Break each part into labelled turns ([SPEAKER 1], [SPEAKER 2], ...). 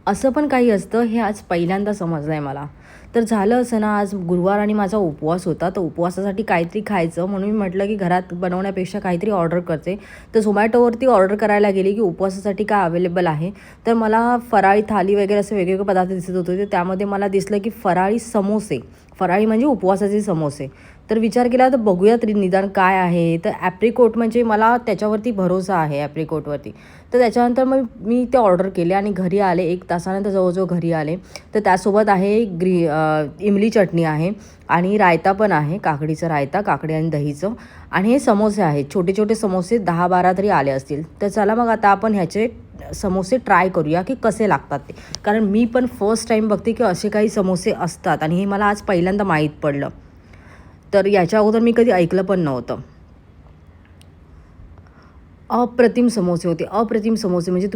[SPEAKER 1] असं पण काही असतं हे आज पहिल्यांदा समजलं आहे मला. तर झालं असं ना, आज गुरुवार आणि माझा उपवास होता. तर उपवासासाठी काहीतरी खायचं म्हणून मी म्हटलं की घरात बनवण्यापेक्षा काहीतरी ऑर्डर करते. तर झोमॅटोवरती ऑर्डर करायला गेली की उपवासासाठी काय अवेलेबल आहे. तर मला फराळी थाली वगैरे असे वेगवेगळे पदार्थ दिसत होते. तर त्यामध्ये मला दिसलं की फराळी समोसे, फराळी म्हणजे उपवासाचे समोसे. तर विचार केला तर बघूया तरी निदान काय आहे. तर ॲप्रिकॉट म्हणजे मला त्याच्यावरती भरोसा आहे ॲप्रिकॉटवरती. तर त्याच्यानंतर मग मी ते ऑर्डर केले आणि घरी आले. 1 तासानंतर जवळजवळ घरी आले. तर त्यासोबत आहे इमली चटणी आहे आणि रायता पण आहे, काकडीचं रायता, काकडी आणि दहीचं. आणि हे समोसे आहेत, छोटे छोटे समोसे 10-12 तरी आले असतील. तर चला मग आता आपण ह्याचे समोसे ट्राय करूया की कसे लागतात ते. कारण मी पण फर्स्ट टाईम बघते की असे काही समोसे असतात आणि हे मला आज पहिल्यांदा माहीत पडलं. तर याच्या अगोदर मी कधी ऐकलं पण नव्हतं. अप्रतिम समोसे होते, अप्रतिम समोसे. म्हणजे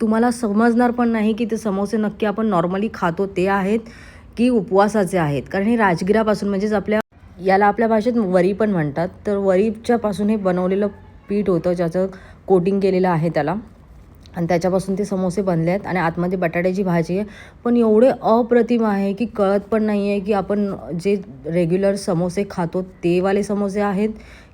[SPEAKER 1] तुम्हाला समजणार पण नाही की ते समोसे नक्की आपण नॉर्मली खातो ते आहेत की उपवासाचे आहेत. कारण हे राजगिरापासून म्हणजेच याला आपल्या भाषेत वरी पण म्हणतात. तर वरीच्यापासून हे बनवलेलं पीठ होतं, ज्याचं कोटिंग केलेलं आहे त्याला. आणि त्याच्यापासून ते समोसे बनले आहेत आणि आतमध्ये बटाट्याची भाजी आहे. पण एवढे अप्रतिम आहे की कळत पण नाही आहे की आपण जे रेग्युलर समोसे खातो ते वाले समोसे आहेत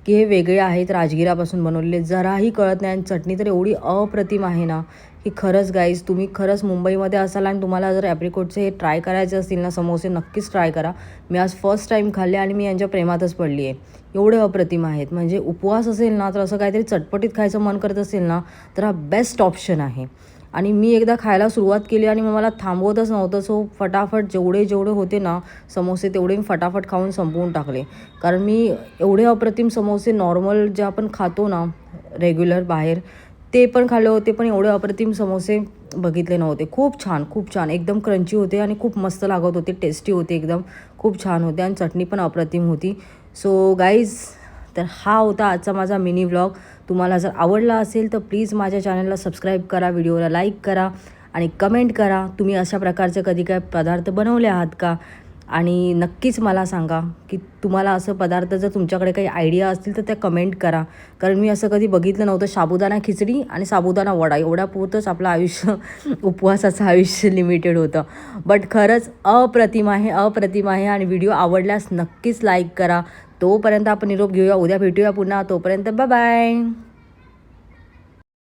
[SPEAKER 1] की हे वेगळे आहेत राजगिरापासून बनवलेले, जराही कळत नाही. आणि चटणी तर एवढी अप्रतिम आहे ना की खरंच गाईज, तुम्ही खरंच मुंबईमध्ये असाल आणि तुम्हाला जर ॲप्रिकॉटचे हे ट्राय करायचे असतील ना समोसे, नक्कीच ट्राय करा. मी आज फर्स्ट टाईम खाल्ले आणि मी यांच्या प्रेमातच पडली आहे. एवढे अप्रतिम आहेत. म्हणजे उपवास असेल ना, तर असं काहीतरी चटपटीत खायचं मन करत असेल ना, तर हा बेस्ट ऑप्शन आहे. आणि मी एकदा खायला सुरुवात केली आणि मग मला थांबवतच नव्हतं. सो फटाफट जेवढे होते ना समोसे, तेवढे मी फटाफट खाऊन संपवून टाकले. कारण मी एवढे अप्रतिम समोसे नॉर्मल जे आपण खातो ना रेग्युलर बाहेर, ते पण खाल्ले होते, पण एवढे अप्रतिम समोसे बघितले नव्हते. खूप छान, खूप छान. एकदम क्रंची होते आणि खूप मस्त लागत होते, टेस्टी होते एकदम. खूप छान होते आणि चटणी पण अप्रतिम होती. सो गाईज, तर हा होता आजचा माझा मिनी व्लॉग. तुम्हाला जर आवडला असेल तर प्लीज माझ्या चॅनलला सबस्क्राईब करा, व्हिडिओला लाईक करा आणि कमेंट करा. तुम्ही अशा प्रकारचे कधी काय पदार्थ बनवले आहात का? आणि नक्कीच मला सांगा की तुम्हाला असं पदार्थ जर तुमच्याकडे काही आयडिया असतील तर त्या कमेंट करा. कारण मी असं कधी बघितलं नव्हतं. साबुदाणा खिचडी आणि साबुदाणा वडा एवढ्यापुरतंच आपलं आयुष्य उपवासाचं आयुष्य लिमिटेड होतं. बट खरंच अप्रतिम आहे, अप्रतिम आहे. आणि व्हिडिओ आवडल्यास नक्कीच लाईक करा. तोपर्यंत आपण निरोप घेऊया. उद्या भेटूया पुन्हा. तोपर्यंत बाय बाय.